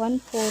1/4